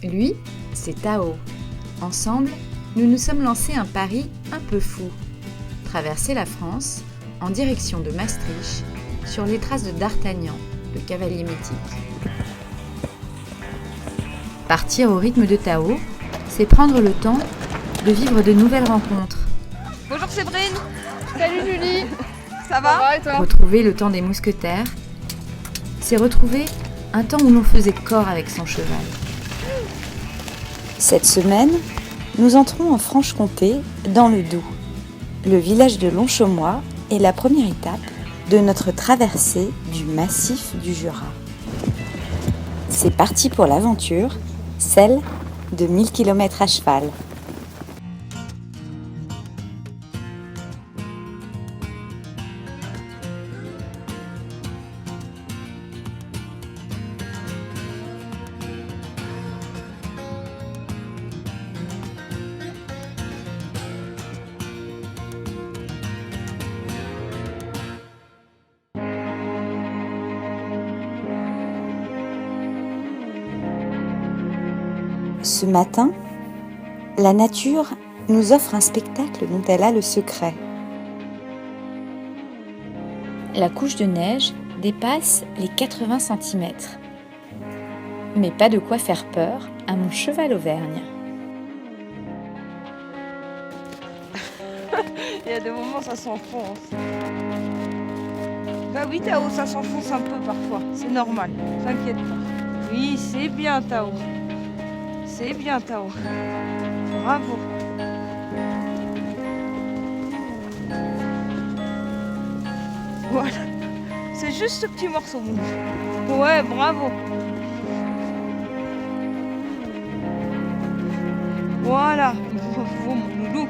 Lui, c'est Tao. Ensemble, nous nous sommes lancés un pari un peu fou. Traverser la France en direction de Maastricht sur les traces de D'Artagnan, le cavalier mythique. Partir au rythme de Tao, c'est prendre le temps de vivre de nouvelles rencontres. Bonjour Séverine. Salut Julie. Ça va et toi? Retrouver le temps des mousquetaires, c'est retrouver un temps où l'on faisait corps avec son cheval. Cette semaine, nous entrons en Franche-Comté, dans le Doubs. Le village de Longchaumois est la première étape de notre traversée du massif du Jura. C'est parti pour l'aventure, celle de 1000 km à cheval. Ce matin, la nature nous offre un spectacle dont elle a le secret. La couche de neige dépasse les 80 cm. Mais pas de quoi faire peur à mon cheval Auvergne. Il y a des moments ça s'enfonce. Bah oui Tao, ça s'enfonce un peu parfois, c'est normal, t'inquiète pas. Oui, c'est bien Tao. C'est bien Tao. Bravo. Voilà. C'est juste ce petit morceau. Ouais, bravo. Voilà. Bravo mon loulou.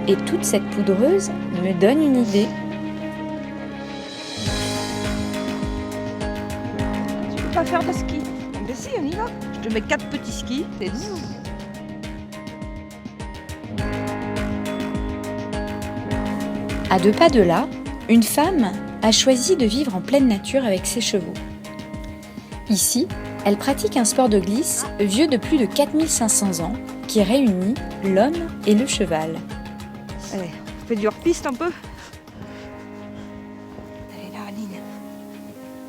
Et toute cette poudreuse me donne une idée. Tu peux pas faire de ski? Ben si, on y va. Je te mets 4 petits skis. Et zzz. À 2 pas de là, une femme a choisi de vivre en pleine nature avec ses chevaux. Ici, elle pratique un sport de glisse vieux de plus de 4500 ans qui réunit l'homme et le cheval. Allez, on fait du hors-piste un peu. Allez là, Aline.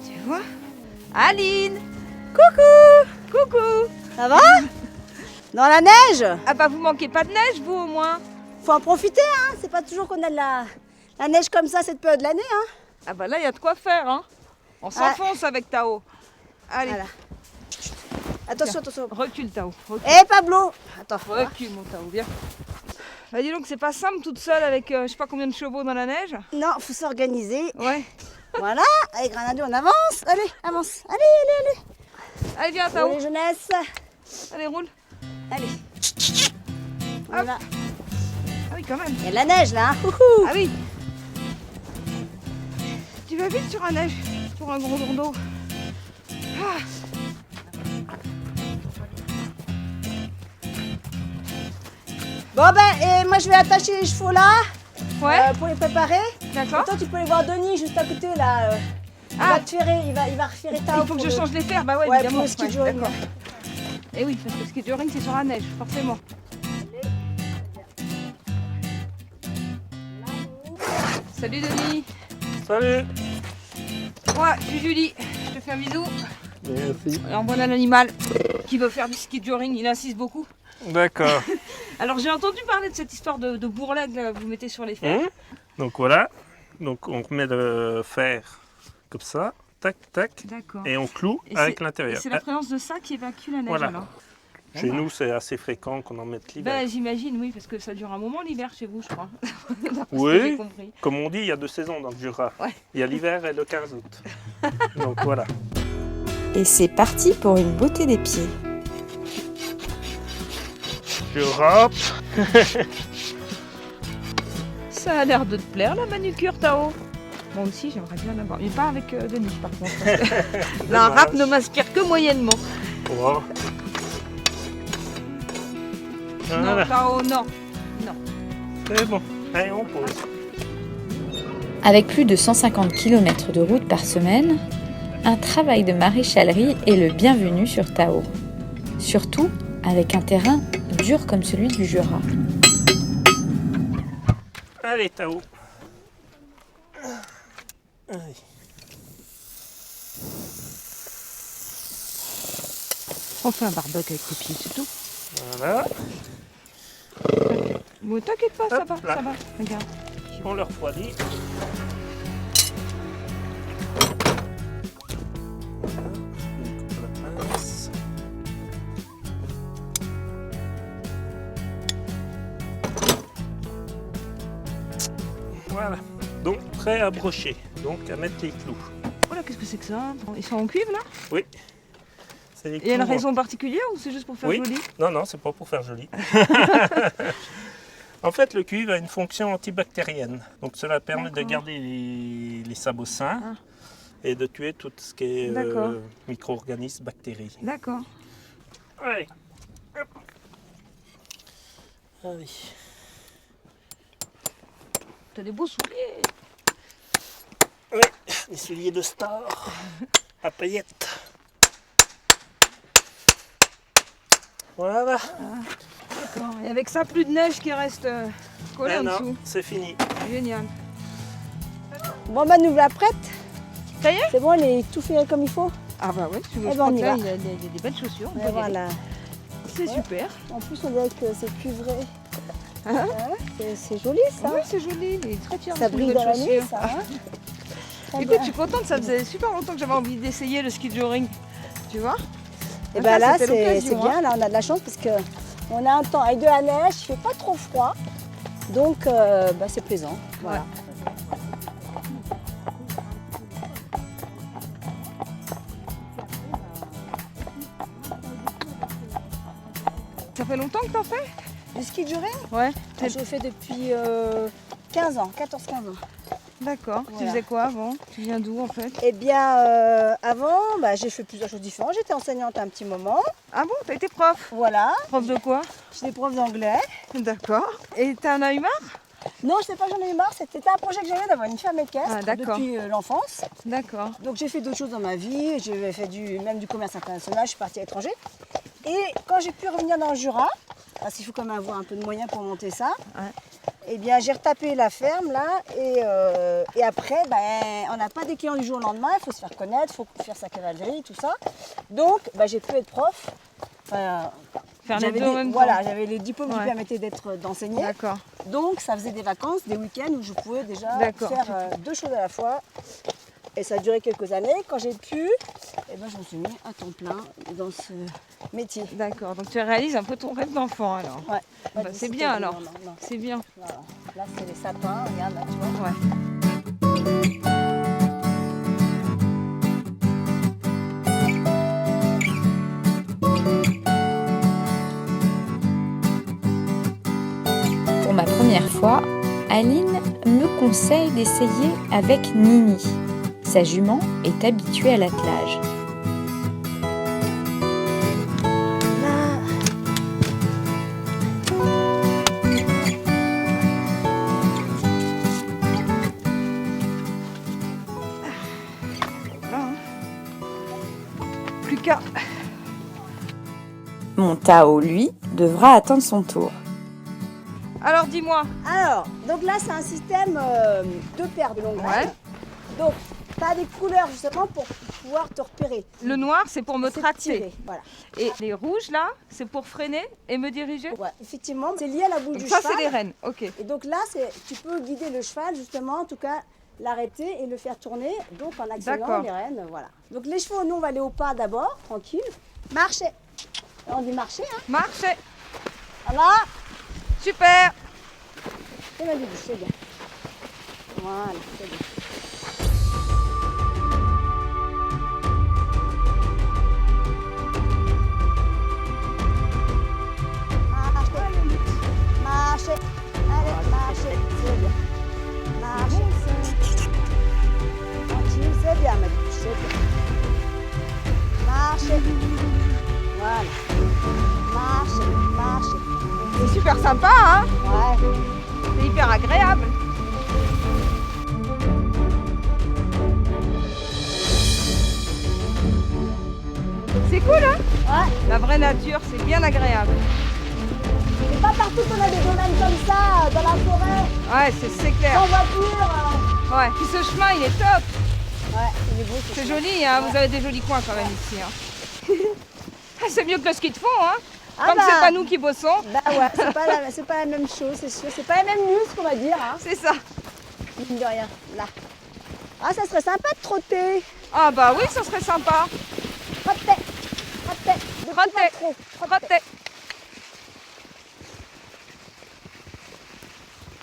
Tu vois? Aline! Coucou! Coucou! Ça va? Dans la neige? Ah bah vous manquez pas de neige, vous au moins? Faut en profiter, hein. C'est pas toujours qu'on a de la neige comme ça cette période de l'année, hein. Ah bah là, il y a de quoi faire, hein? On s'enfonce avec Tao. Allez, Voilà. Attention, attention. recule Tao. Recule. Eh Pablo! Attends. Recule mon Tao, viens. Bah dis donc, c'est pas simple toute seule avec je sais pas combien de chevaux dans la neige. Non, faut s'organiser. Ouais. Voilà. Allez, Granado, on avance. Allez, avance. Allez, allez, allez. Allez, viens Pour Tao. les jeunesses. Allez, roule. Allez. On y Hop. va. Ah oui, quand même. Il y a de la neige là, hein. Ouhou. Ah oui. Tu vas vite sur la neige, pour un gros d'eau. Ah. Bon ben, et moi je vais attacher les chevaux là Ouais, pour les préparer. d'accord. Toi tu peux aller voir Denis juste à côté là. Il Ah. va te ferrer, il va reférer Tao. Il faut que je change les fers, bah ouais, Ouais, évidemment. pour le ski de jogging. d'accord. Et oui, parce que le ski de jogging c'est sur la neige, forcément. Salut Denis. Salut. Moi, je suis Julie. Je te fais un bisou. Merci. Alors voilà l'animal qui veut faire du ski de jogging, il insiste beaucoup. D'accord. Alors j'ai entendu parler de cette histoire de bourrelet que vous mettez sur les fers. Donc voilà. Donc on remet le fer comme ça. Tac, tac. D'accord. Et on cloue Et avec Et l'intérieur. c'est la présence de ça qui évacue la neige Voilà. alors. Chez nous, c'est assez fréquent qu'on en mette l'hiver. Ben, j'imagine, oui, parce que ça dure un moment l'hiver chez vous, je crois. D'après ce que Oui. j'ai compris. Comme on dit, il y a 2 saisons dans le Jura. Ouais. Il y a l'hiver et le 15 août. Donc voilà. Et c'est parti pour une beauté des pieds. Je rappe. Ça a l'air de te plaire la manucure, Tao. Moi aussi, j'aimerais bien l'avoir. Mais pas avec Denis, par contre. Parce que la Dommage. râpe ne m'inspire que moyennement. Oh. Voilà. Non, Tao, non. C'est bon. Allez, on pose. Avec plus de 150 km de route par semaine, un travail de maréchalerie est le bienvenu sur Tao. Surtout avec un terrain dur comme celui du Jura. Allez, Tao. Allez. On fait un barbecue avec les pieds, c'est tout. Voilà. Bon, t'inquiète pas, ça Hop va, là. ça va. Regarde. On le refroidit. Voilà. On coupe la pince. Voilà. Donc prêt à brocher. Donc à mettre les clous. Oh là, qu'est-ce que c'est que ça? Ils sont en cuivre là? Oui. C'est les Il y a une clous. raison particulière ou c'est juste pour faire Oui. joli? Non, non, c'est pas pour faire joli. En fait, le cuivre a une fonction antibactérienne. Donc cela permet de D'accord. garder les sabots sains Ah. et de tuer tout ce qui est D'accord. micro-organismes, bactéries. D'accord. Allez. Hop. Allez. T'as des beaux souliers. Oui, les souliers de star à paillettes. Voilà. D'accord. Et avec ça, plus de neige qui reste collée en Mais dessous. non, c'est fini. Génial. Bon, bah, nous voilà prêtes. Ça y est? C'est bon, elle est tout fait comme il faut. Ah bah ouais, tu veux Eh ben, on y va. il y a des belles chaussures. on peut y Et aller. voilà. C'est Ouais. super. En plus, on dirait que c'est cuivré. Hein? C'est joli ça. Oui, c'est joli. Il est très fier de Ça ses brille nouvelles dans la nuit, chaussures. ça. Hein. Très Écoute, bien. je suis contente, ça faisait super longtemps que j'avais envie d'essayer le ski de joring. Tu vois? Et Ah, ben ça, là, c'était c'est l'occasion, bien. Là, on a de la chance parce que on a un temps avec de la neige, il fait pas trop froid, donc bah, c'est plaisant. Voilà. Ça fait longtemps que t'en fais? Du ski de joring, Ouais. je le fais depuis 15 ans, 14-15 ans. D'accord. Tu Voilà. faisais quoi avant? Tu viens d'où en fait? Eh bien, avant, bah, j'ai fait plusieurs choses différentes. J'étais enseignante un petit moment. Ah bon, t'as été prof? Voilà, Prof de quoi? j'étais prof d'anglais. D'accord. Et t'en as eu marre? Non, je sais pas, j'en ai eu marre. C'était un projet que j'avais d'avoir une ferme équestre Ah, d'accord. depuis l'enfance. D'accord. Donc j'ai fait d'autres choses dans ma vie. J'ai fait même du commerce international. Je suis partie à l'étranger. Et quand j'ai pu revenir dans le Jura, parce qu'il faut quand même avoir un peu de moyens pour monter ça, Ouais. eh bien j'ai retapé la ferme là. Et après, ben, on n'a pas des clients du jour au lendemain. Il faut se faire connaître, il faut faire sa cavalerie, tout ça. Donc ben, j'ai pu être prof. Enfin, Faire les j'avais deux en même voilà, temps. j'avais les diplômes qui Ouais. permettaient d'enseigner. D'accord. Donc ça faisait des vacances, des week-ends où je pouvais déjà D'accord. faire deux choses à la fois. Et ça a duré quelques années. Quand j'ai pu, eh ben, je me suis mis à temps plein dans ce métier. D'accord. Donc tu réalises un peu ton rêve d'enfant alors. Ouais. Bah, c'est bien alors. Non. C'est bien. Voilà. Là c'est les sapins, regarde là, tu vois. Ouais. Pour ma première fois, Aline me conseille d'essayer avec Nini. Sa jument est habituée à l'attelage. Voilà, hein. Plus qu'à. Mon Tao, lui, devra attendre son tour. Alors dis-moi. Alors, donc là c'est un système de paires de longues Ouais. règles. Donc, tu as des couleurs justement pour pouvoir te repérer. Le noir, c'est pour me C'est tracer. tirer, voilà. Et les rouges là, c'est pour freiner et me diriger. Ouais, effectivement, c'est lié à la bouche Donc du ça, cheval. c'est les rênes. Ok. Et donc là, tu peux guider le cheval justement, en tout cas l'arrêter et le faire tourner, donc en actionnant D'accord. les rênes, voilà. Donc les chevaux, nous on va aller au pas d'abord, tranquille. Marcher. On dit marcher, hein. Marchez. Voilà. Super. C'est ma bouche, c'est bien. Voilà, c'est bien. Marcher. Allez, marcher. C'est bien. Marcher. Tranquille, c'est bien, ma bouche, c'est bien. Marcher. Voilà. Marcher. C'est super sympa, hein. Ouais. C'est hyper agréable. cool, hein? Ouais. La vraie nature, c'est bien agréable. C'est pas partout qu'on a des domaines comme ça, dans la forêt, Ouais, c'est clair. sans voiture. Ouais, puis ce chemin, il est top. Ouais, il est beau. ce C'est chemin. joli, hein? Vous avez des jolis coins quand même ici. Hein. C'est mieux que le ski de fond, hein? Ah Comme bah. c'est pas nous qui bossons, Bah ouais, c'est pas la même chose, c'est sûr. C'est pas les mêmes news qu'on va dire, hein. c'est ça. Mine de rien, là. Ah, ça serait sympa de trotter. Ah bah oui, ça serait sympa. Trotter. Trotter. De Trotter. pas trop. Trotter.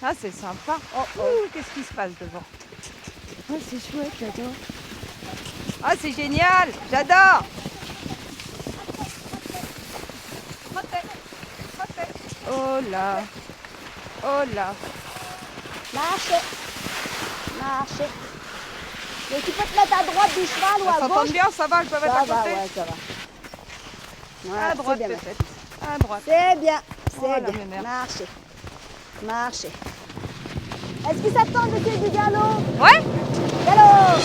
Ah, c'est sympa. Oh, oh. Ouh, qu'est-ce qui se passe devant? Oh, c'est chouette, j'adore. Ah, c'est génial. J'adore. Trotter. Trotter. Oh là. Oh là. Marcher. Marcher. Mais tu peux te mettre à droite du cheval ou Ça à s'entend gauche. bien, ça va, je peux mettre Ça à va, côté. ouais, ça va. Ouais, À c'est droite bien, peut-être. À droite. C'est bien, c'est Voilà, bien. mes mères. Marcher. Marcher. Est-ce qu'ils s'attendent de faire du galop? Ouais. Galop!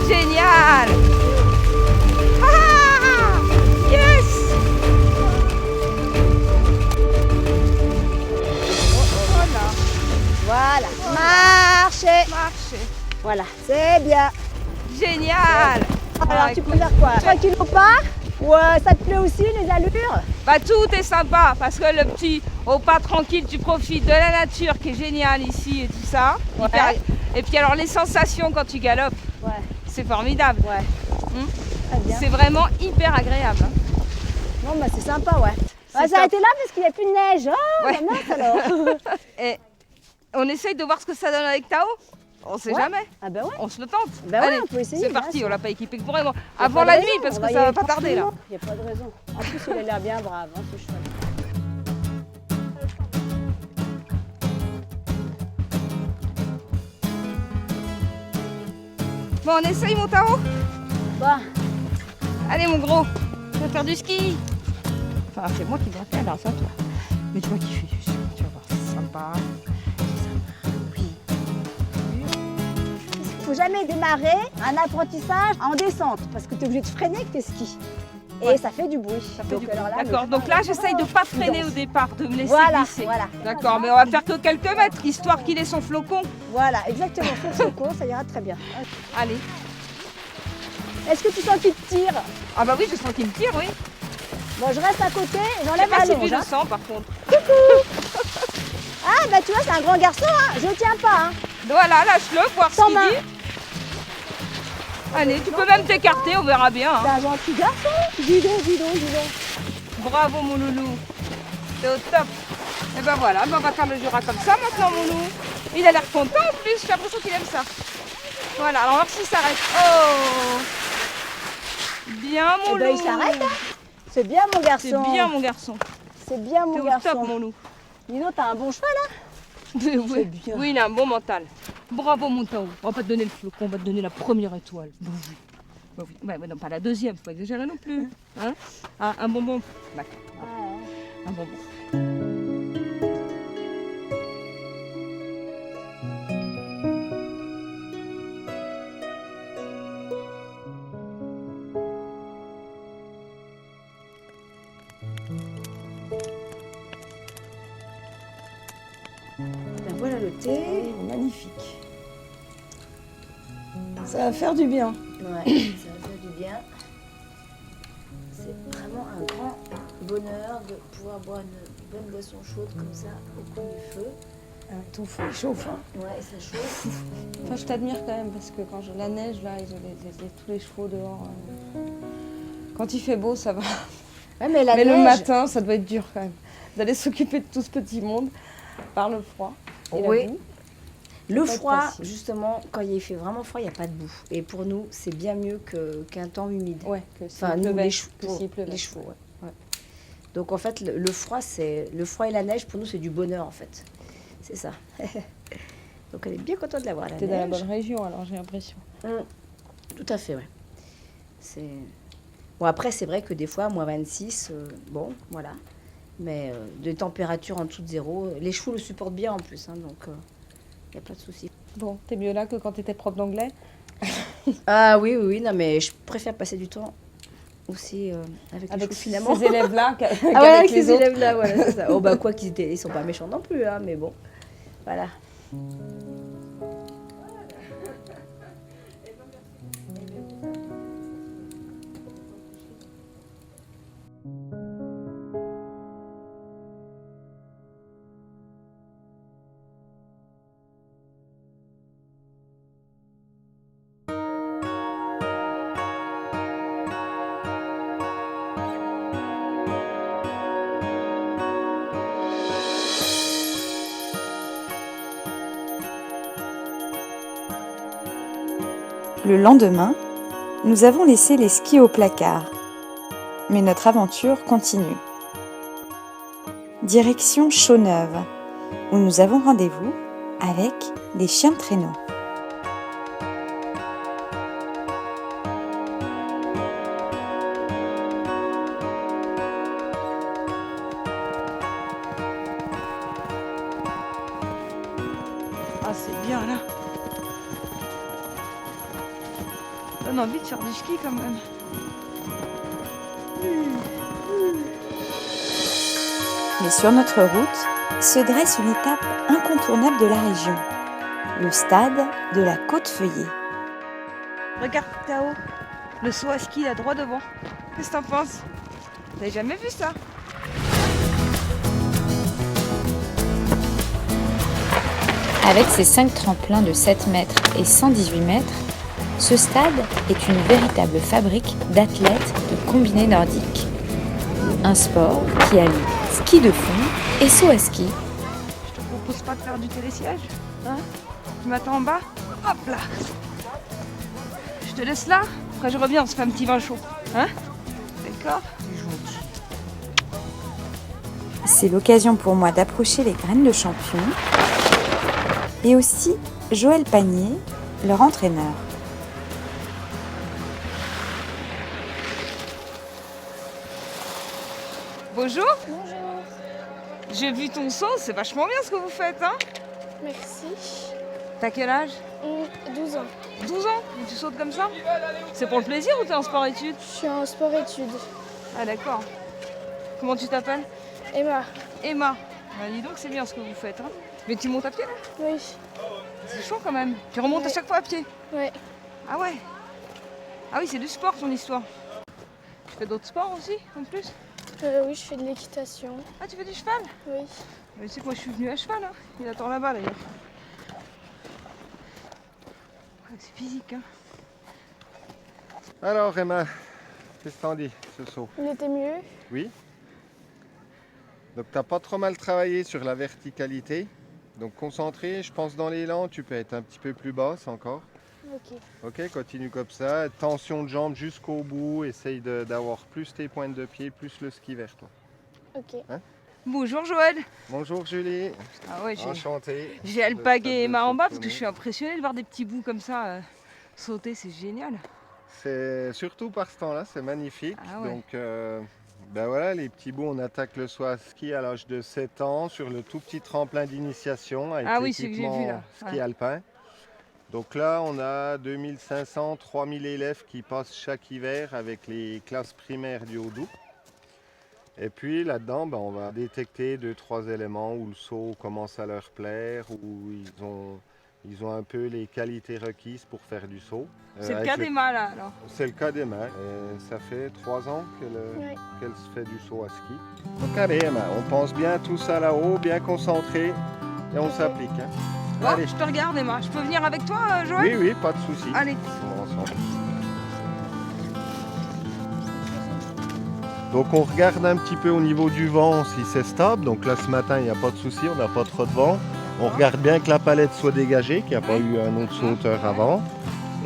Génial. Ah, yes. Voilà. Voilà. Marcher. Marcher. Voilà, c'est bien. Génial. Alors, Ah, tu écoute, peux faire quoi? Tranquille au pas? Ou ça te plaît aussi, les allures? bah, tout est sympa parce que le petit au pas tranquille, tu profites de la nature qui est géniale ici et tout ça. Ouais. Et puis alors les sensations quand tu galopes, Ouais, c'est formidable. ouais. Hmm. Très bien. C'est vraiment hyper agréable. hein. Non, bah c'est sympa, ouais. On va C'est s'arrêter là parce qu'il n'y a plus de neige. Oh, Ouais. bah mince alors. Et on essaye de voir ce que ça donne avec Tao. On sait Ouais. jamais. Ah bah ouais. On se le tente. Bah ouais, Allez, on peut essayer, c'est bien parti, sûr. on l'a pas équipé que pour moi. Y a Avant pas de la raison, nuit parce on que y ça va aller pas tarder là. tranquillement. Il n'y a pas de raison. En plus, il a l'air bien brave, hein, ce cheval. Bon, on essaye mon Tao. Bah, Allez mon gros, tu vas faire du ski. Enfin, c'est moi qui dois faire là, ça toi. Mais tu vas kiffer, je suis sûre. Tu vas voir, c'est sympa. il faut jamais démarrer un apprentissage en descente parce que tu es obligé de freiner avec tes skis. Et Ouais. ça fait du bruit. Ça fait Donc, du bruit. alors là, D'accord, le donc là cheval, j'essaye de pas freiner danse. au départ, de me laisser Voilà, glisser. voilà. D'accord, mais on va faire que quelques mètres, histoire qu'il ait son flocon. Voilà, exactement. Sur le flocon, ça ira très bien. Allez. Est-ce que tu sens qu'il te tire? Ah bah oui, je sens qu'il me tire, oui. Bon, je reste à côté et Je sais j'enlève pas la si longe. tu Hein. le sens par contre. Ah, bah tu vois, c'est un grand garçon, hein. Je tiens pas. Hein. Voilà, lâche-le, voir ce Sans qu'il main. dit. Allez, tu peux même t'écarter, on verra bien. C'est hein. un gentil garçon. Dis donc, dis donc, dis donc. Bravo mon loulou. C'est au top. Et ben voilà, ben on va faire le Jura comme ça maintenant mon loulou. Il a l'air content en plus, j'ai l'impression qu'il aime ça. Voilà, alors on va voir s'il s'arrête. Oh. Bien mon Eh ben, loup. il s'arrête, hein. C'est bien, mon C'est garçon. bien mon garçon. C'est bien, T'es mon au garçon. top mon loup. Dis donc, t'as un bon cheval, hein. Oui, bien. oui, il a un bon mental. Bravo mon Tao. On va pas te donner le flocon, on va te donner la première étoile. Bah oui. Bah oui. Ouais, non, pas la deuxième, faut pas exagérer non plus. Hein, ah, un bonbon. D'accord. Un bonbon. Ben voilà le thé. Magnifique. Ça va faire du bien. Ouais, ça va faire du bien. C'est vraiment un grand bonheur de pouvoir boire une bonne boisson chaude comme ça au coin du feu. Ton feu il chauffe. Hein. Ouais, ça chauffe. Enfin, je t'admire quand même parce que quand la neige, là, ils ont tous les chevaux dehors. Quand il fait beau, ça va. Ouais, mais la Mais neige, le matin, ça doit être dur quand même. D'aller s'occuper de tout ce petit monde par le froid. Et la Oui. boue. le pas être froid, facile. justement, quand il fait vraiment froid, il n'y a pas de boue. Et pour nous, c'est bien mieux qu'un temps humide. Ouais, que s'il Enfin, nous, pleuvait, les, que s'il pleuvait. les chevaux, ouais. Donc en fait, le froid et la neige, pour nous, c'est du bonheur, en fait. C'est ça. Donc elle est bien contente de l'avoir, la T'es dans la neige. bonne région alors j'ai l'impression. Tout à fait, ouais. C'est... Bon, après, c'est vrai que des fois, moins 26, bon, voilà. Mais des températures en dessous de zéro, les chevaux le supportent bien en plus, hein, donc il n'y a pas de souci. Bon, t'es mieux là que quand t'étais prof d'anglais? Ah oui, oui, oui, non, mais je préfère passer du temps aussi avec les Avec chevaux, finalement. ces élèves-là Ah ouais, qu'avec avec les ces autres. élèves-là, voilà, c'est ça. Oh bah quoi ils sont pas méchants non plus, hein, mais bon, voilà. Le lendemain, nous avons laissé les skis au placard. Mais notre aventure continue. Direction Chaux-Neuve, où nous avons rendez-vous avec des chiens de traîneau. Ah, c'est bien là. Ça donne envie de faire du ski quand même. Mais sur notre route se dresse une étape incontournable de la région, le stade de la Côte-Feuillée. Regarde là-haut, le saut à ski là droit devant. Qu'est-ce que t'en penses? T'avais jamais vu ça? Avec ses 5 tremplins de 7 mètres et 118 mètres, ce stade est une véritable fabrique d'athlètes de combinés nordiques. Un sport qui allie ski de fond et saut à ski. Je te propose pas de faire du télésiège, hein? Tu m'attends en bas? Hop là! Je te laisse là, après je reviens, on se fait un petit vin chaud, hein? D'accord? C'est l'occasion pour moi d'approcher les graines de champion et aussi Joël Panier, leur entraîneur. Bonjour, Bonjour, j'ai vu ton saut, c'est vachement bien ce que vous faites, hein? merci. T'as quel âge? 12 ans. 12 ans? Et tu sautes comme ça? C'est pour le plaisir ou t'es en sport-études? Je suis en sport-études. Ah d'accord. Comment tu t'appelles? Emma. Emma. Bah, dis donc, c'est bien ce que vous faites, hein? Mais tu montes à pied là? Oui. C'est chaud quand même. Tu remontes à Ouais. chaque fois à pied? Ouais. Ah ouais? Ah oui, c'est du sport ton histoire. Tu fais d'autres sports aussi, en plus? Oui, je fais de l'équitation. Ah, tu fais du cheval? Oui. Mais tu sais que moi je suis venue à cheval, hein. Il attend là-bas d'ailleurs. Ouais, c'est physique, hein. Alors Emma, qu'est-ce que t'en dis, ce saut? Il était mieux. Oui. Donc t'as pas trop mal travaillé sur la verticalité. Donc concentré, je pense dans l'élan, tu peux être un petit peu plus basse encore. Ok. Ok, continue comme ça. Tension de jambes jusqu'au bout. Essaye d'avoir plus tes pointes de pied, plus le ski vers toi. Ok. Bonjour Joël. Bonjour Julie. Ah ouais, Enchanté. j'ai alpagué Emma en bas parce que tourner. je suis impressionnée de voir des petits bouts comme ça sauter, c'est génial. C'est surtout par ce temps-là, c'est magnifique. Ah ouais. Donc ben voilà, les petits bouts, on attaque le saut à ski à l'âge de 7 ans sur le tout petit tremplin d'initiation avec Ah oui, c'est que j'ai vu, l'équipement là. ski Ouais. alpin. Donc là, on a 2500, 3000 élèves qui passent chaque hiver avec les classes primaires du Haut-Doubs. Et puis là-dedans, ben, on va détecter 2-3 éléments où le saut commence à leur plaire, où ils ont un peu les qualités requises pour faire du saut. C'est le Avec cas d'Emma là alors. C'est le cas d'Emma. Et ça fait 3 ans Ouais. qu'elle se fait du saut à ski. Donc allez Emma, on pense bien tout ça là-haut, bien concentré et on s'applique. Hein. Bon, Allez. je te regarde Emma. Je peux venir avec toi Joël? Oui, oui, pas de souci. Allez. On va ensemble. Donc on regarde un petit peu au niveau du vent si c'est stable. Donc là ce matin il n'y a pas de souci, on n'a pas trop de vent. On regarde bien que la palette soit dégagée, qu'il n'y a pas eu un autre sauteur avant.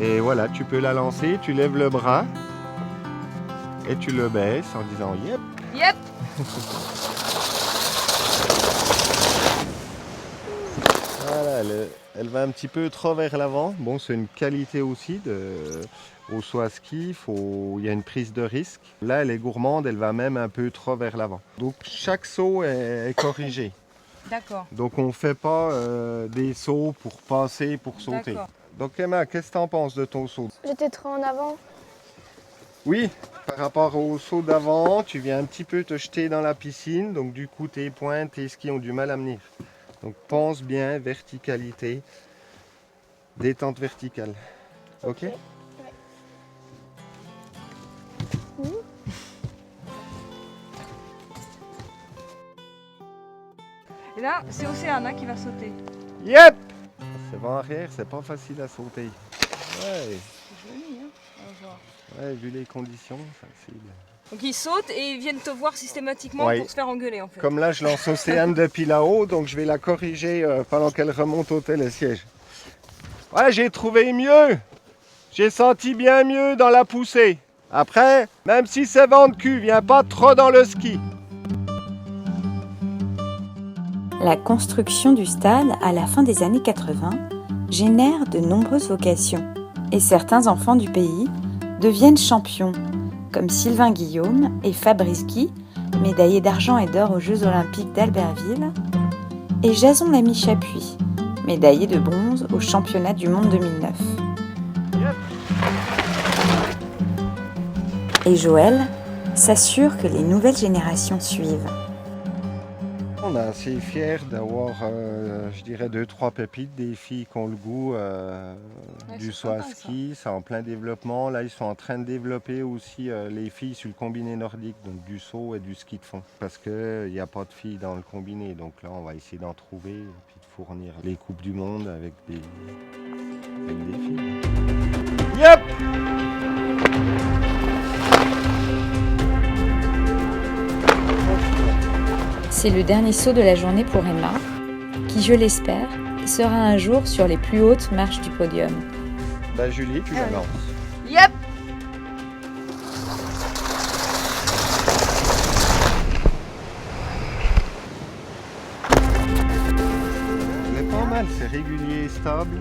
Et voilà, tu peux la lancer, tu lèves le bras et tu le baisses en disant yep. Yep. Voilà, elle va un petit peu trop vers l'avant. Bon, c'est une qualité aussi au saut à ski, il y a une prise de risque. Là, elle est gourmande, elle va même un peu trop vers l'avant. Donc chaque saut est corrigé. D'accord. Donc on ne fait pas des sauts pour passer, pour sauter. D'accord. Donc Emma, qu'est-ce que tu en penses de ton saut? J'étais trop en avant. Oui, par rapport au saut d'avant, tu viens un petit peu te jeter dans la piscine. Donc du coup, tes pointes, tes skis ont du mal à venir. Donc pense bien, verticalité, détente verticale. Ok? Et là, c'est Océane qui va sauter. Yep! C'est vent arrière, c'est pas facile à sauter. Ouais, C'est joli, hein? On va voir. ouais, vu les conditions, facile. Donc ils sautent et ils viennent te voir systématiquement Ouais. pour se faire engueuler en fait. Comme là, je lance Océane depuis là-haut, donc je vais la corriger pendant qu'elle remonte au télésiège. Ouais, j'ai trouvé mieux. J'ai senti bien mieux dans la poussée. Après, même si c'est vent de cul, viens pas trop dans le ski. La construction du stade à la fin des années 80 génère de nombreuses vocations et certains enfants du pays deviennent champions, comme Sylvain Guillaume et Fabrice Guy, médaillés d'argent et d'or aux Jeux Olympiques d'Albertville, et Jason Lamy Chapuis, médaillé de bronze aux Championnats du Monde 2009. Et Joël s'assure que les nouvelles générations suivent. On est assez fiers d'avoir, je dirais, 2-3 pépites, des filles qui ont le goût du c'est saut à sympa, ski. C'est en plein développement. Là, ils sont en train de développer aussi les filles sur le combiné nordique, donc du saut et du ski de fond. Parce qu'il n'y a pas de filles dans le combiné. Donc là, on va essayer d'en trouver et puis de fournir les Coupes du Monde avec des filles. Yep! C'est le dernier saut de la journée pour Emma, qui, je l'espère, sera un jour sur les plus hautes marches du podium. Bah Julie, tu la lances. Yep! C'est pas mal, c'est régulier et stable.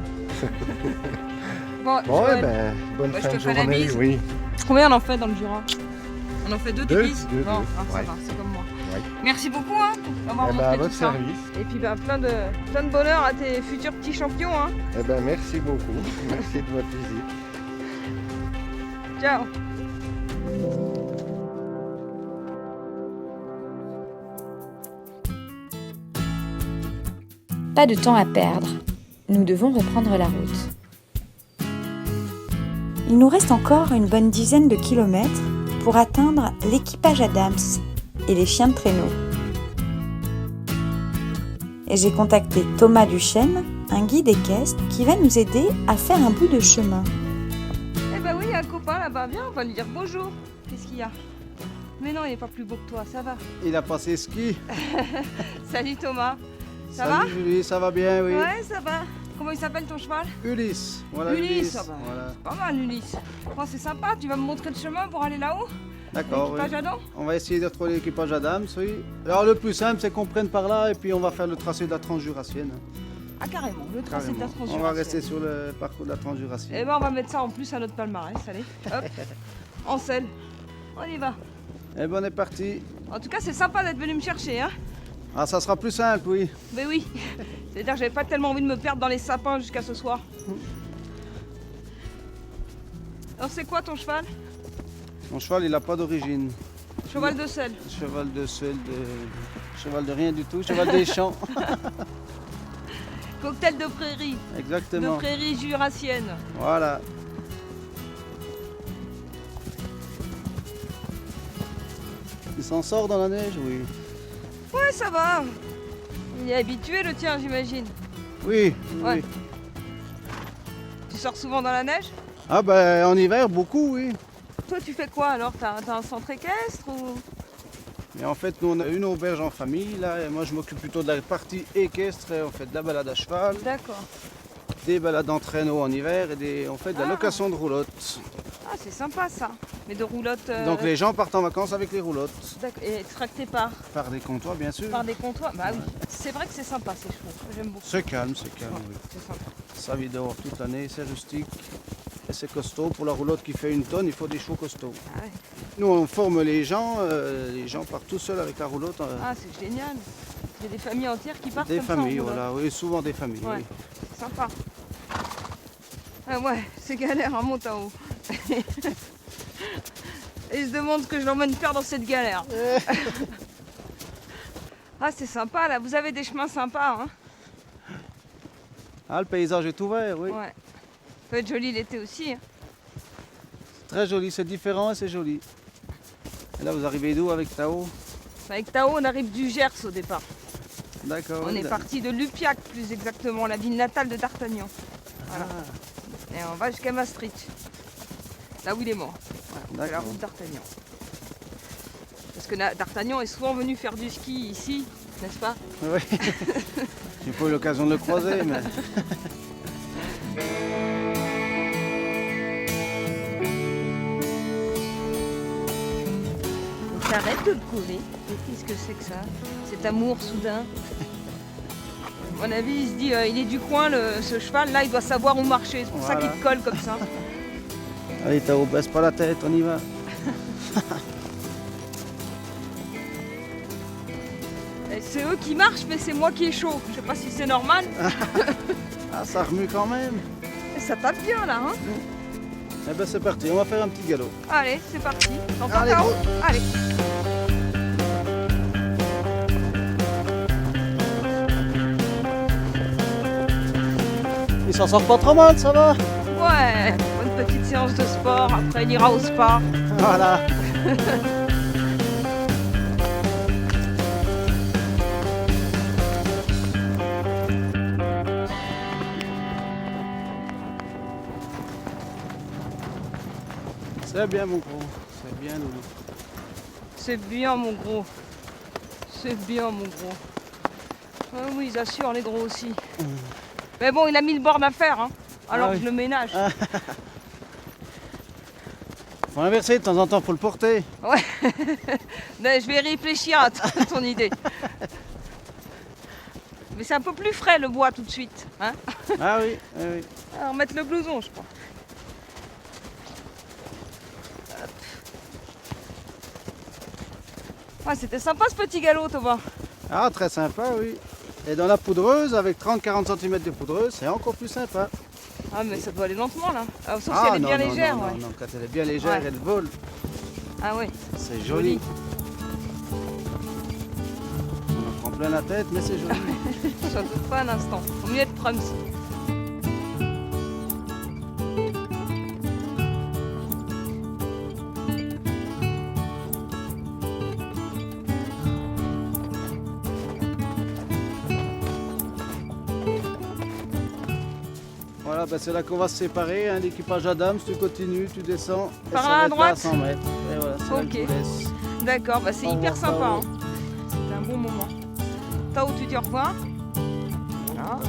Bon, Bon, Joël, eh ben, bonne bah, je fin te de fais la journée. bise. Oui. combien on en fait dans le Jura? On en fait deux Deux, bises. deux, Bon, deux. ah, ça Ouais. va, c'est comme moi. Ouais. Merci beaucoup hein, d'avoir Eh ben, montré à tout votre ça. service. Et puis bah, plein de bonheur à tes futurs petits champions. Hein. Eh ben, merci beaucoup. Merci de votre visite. Ciao. Pas de temps à perdre, nous devons reprendre la route. Il nous reste encore une bonne dizaine de kilomètres pour atteindre l'équipage Adams et les chiens de traîneau. Et j'ai contacté Thomas Duchesne, un guide équestre qui va nous aider à faire un bout de chemin. Eh ben oui, il y a un copain là-bas. Viens, on va lui dire bonjour. Qu'est-ce qu'il y a? Mais non, il n'est pas plus beau que toi, ça va. Il a passé ski. Salut Thomas. Ça Salut Julie, ça va bien, oui. Ouais, ça va. Comment il s'appelle ton cheval? Ulysse. Voilà, Ulysse, ah bah. Voilà. Pas mal Ulysse. Bon, c'est sympa, tu vas me montrer le chemin pour aller là-haut? D'accord, oui. L'équipage Adam? On va essayer de retrouver l'équipage Adams, oui. Alors le plus simple, c'est qu'on prenne par là et puis on va faire le tracé de la Transjurassienne. Ah carrément, le tracé de la Carrément. Transjurassienne. On va rester sur le parcours de la Transjurassienne. Eh ben on va mettre ça en plus à notre palmarès, allez. Hop, en selle. On y va. Eh ben on est parti. En tout cas, c'est sympa d'être venu me chercher, hein. Ah, ça sera plus simple, oui. Mais oui. C'est-à-dire que j'avais pas tellement envie de me perdre dans les sapins jusqu'à ce soir. Alors c'est quoi ton cheval? Mon cheval, il n'a pas d'origine. Cheval de selle. Cheval de seul, cheval de rien du tout, cheval des champs. Cocktail de prairie. De Exactement. prairie jurassienne. Voilà. Il s'en sort dans la neige, oui. Ouais, ça va. Il est habitué le tien, j'imagine. Oui, Ouais. oui. Tu sors souvent dans la neige? Ah ben en hiver, beaucoup, oui. Toi, tu fais quoi alors? T'as un centre équestre ou... Et en fait, nous on a une auberge en famille là, et moi je m'occupe plutôt de la partie équestre. Et on fait de la balade à cheval, D'accord. des balades en traîneau en hiver et on fait de la Ah. location de roulotte. Ah, c'est sympa ça. Mais de roulottes. Donc les gens partent en vacances avec les roulottes. D'accord. Et tractés par Par des comptoirs, bien sûr. des comptoirs. Bah oui. C'est vrai que c'est sympa ces chevaux. J'aime beaucoup. C'est calme, oui. C'est sympa. Ça vit dehors toute l'année, c'est rustique. Et c'est costaud. Pour la roulotte qui fait 1 tonne, il faut des chevaux costauds. Ah ouais. Nous, on forme les gens partent tout seuls avec la roulotte. Ah, c'est génial. Il y a des familles entières qui partent Des comme ça en familles, roulotte. voilà, oui, souvent des familles. Ouais. Oui. C'est sympa. Ah ouais, c'est galère à monter en haut. Et il se demande ce que je l'emmène faire dans cette galère. Ah, c'est sympa là, vous avez des chemins sympas. Hein. Ah, le paysage est ouvert, oui. Ouais. Ça peut être joli l'été aussi. Hein. Très joli, c'est différent et c'est joli. Et là, vous arrivez d'où avec Tao? Avec Tao, on arrive du Gers au départ. D'accord. On est parti de Lupiac, plus exactement, la ville natale de D'Artagnan. Voilà. Et on va jusqu'à Maastricht, là où il est mort. Voilà, c'est la D'accord. route d'Artagnan. Parce que D'Artagnan est souvent venu faire du ski ici, n'est-ce pas? Oui. J'ai pas eu l'occasion de le croiser, mais. Donc arrête de le coller. Et qu'est-ce que c'est que ça? Cet amour soudain. À mon avis, il se dit, il est du coin, ce cheval, là, il doit savoir où marcher. C'est pour ça Voilà. qu'il te colle comme ça. Allez, Tao, baisse pas la tête, on y va. Et c'est eux qui marchent, mais c'est moi qui ai chaud. Je sais pas si c'est normal. Ah, ça remue quand même. Et ça tape bien là, hein? Eh ben c'est parti, on va faire un petit galop. Allez, c'est parti. T'entends Allez, Tao? go. Allez. Il s'en sort pas trop mal, ça va? Ouais, bonne petite séance de sport. Après, il ira au spa. Voilà. C'est bien, mon gros. C'est bien, Loulou. C'est bien, mon gros. C'est bien, mon gros. Ah oui, ils assurent les gros aussi. Mais bon, il a mis le bord d'affaire, hein. Alors Ah oui. je le ménage. Faut inverser, de temps en temps, faut le porter. Ouais. Mais je vais réfléchir à ton idée. Mais c'est un peu plus frais le bois tout de suite. Hein. Ah oui, oui, oui. Alors mettre le blouson, je crois. Hop. Ah, c'était sympa ce petit galop, Thomas. Ah, très sympa, oui. Et dans la poudreuse, avec 30-40 cm de poudreuse, c'est encore plus sympa. Ah, mais ça doit aller lentement là. Ah, sauf si elle est non, bien non, légère. non, Ouais. non, quand elle est bien légère, Ouais. elle vole. Ah ouais. C'est joli. On en prend plein la tête, mais c'est joli. Je ne doute pas un instant. Faut mieux être prums. Voilà, ben c'est là qu'on va se séparer. Hein, l'équipage Adams, tu continues, tu descends. Et Par ça là, à va être droite à 100 mètres. Et voilà, c'est là que Ok. je vous laisse. D'accord, bah c'est Au hyper revoir, sympa. Tao. Hein. C'était un bon moment. Tao, tu dis au revoir. Voilà.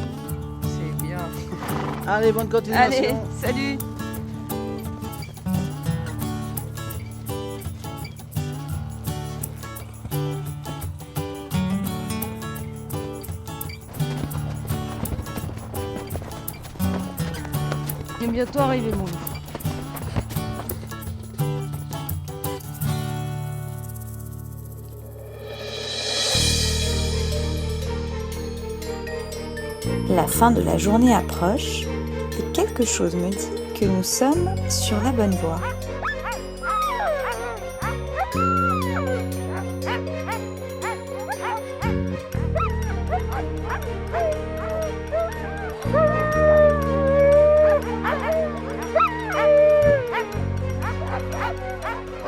C'est bien. Allez, bonne continuation. Allez, salut. Il est bientôt arrivé, mon loup. La fin de la journée approche et quelque chose me dit que nous sommes sur la bonne voie.